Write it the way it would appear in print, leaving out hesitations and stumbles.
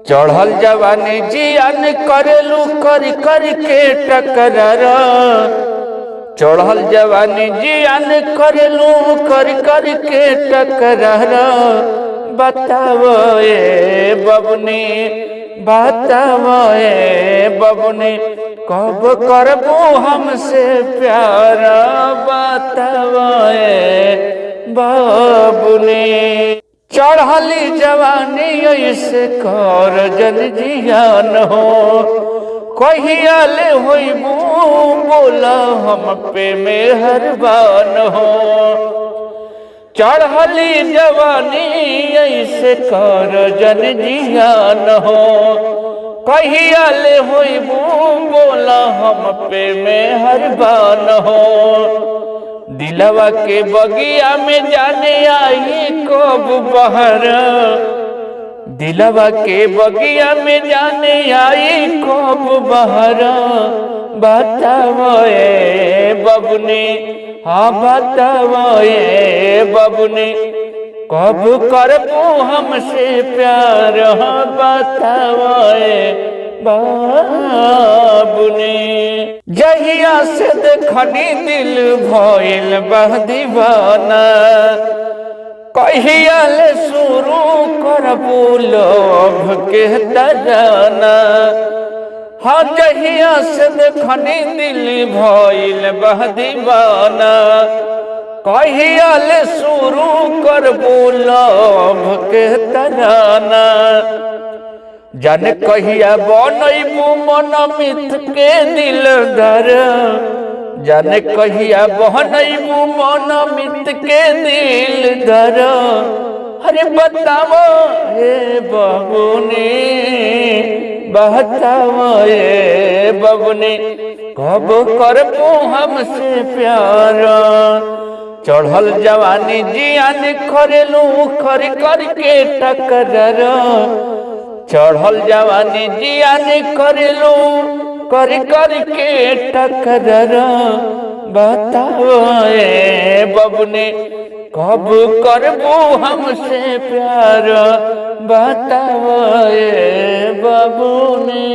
चढ़ल जवानी जियान करेलू कर कर के टकरार। चढ़ल जवानी जियान करेलू कर कर के टकरार। बताओ ए बबुनी, बताओ ए बबुनी, कब करबू हमसे प्यार। बताओ ए बबुनी, चढ़ली जवानी ऐसे कर जन जियान हो। कहियाल होइबू बोला हम पे मेहरबान हो। चढ़ली जवानी ऐसे कर जन जियान हो। कहियाल होइबू बोला हम पे मेहरबान हो। दिलवा के बगिया में जाने आई कब बहर। दिलवा के बगिया में जाने आई कब बहर। बताओ ए बबुनी, हाँ बताओ ए बबुनी, कब करबू हमसे प्यार। हाँ बताओ ए बबुनी, जहिया से देखनी दिल भइल बा दीवाना। कहियाल शुरू करबू लोभ के तराना। हाँ जहिया से देखनी दिल भइल बा दीवाना। कहियाल शुरू करबू लोभ के तराना। जन कहिया बनैबू मन मिथ के दिलदार। जन कहिया बनैबू मन मिथ के दिलदार। अरे बताओ ए बबुनी, बताओ ए बबुनी, कब करबू हमसे प्यार। चढ़ल जवानी जियान करेलू कर कर के टकरार। चढ़ल जवानी जियान करेलू कर कर के टकरार। बताओ ए बबुनी, कब करबू हमसे प्यार। बताओ ए बबुनी।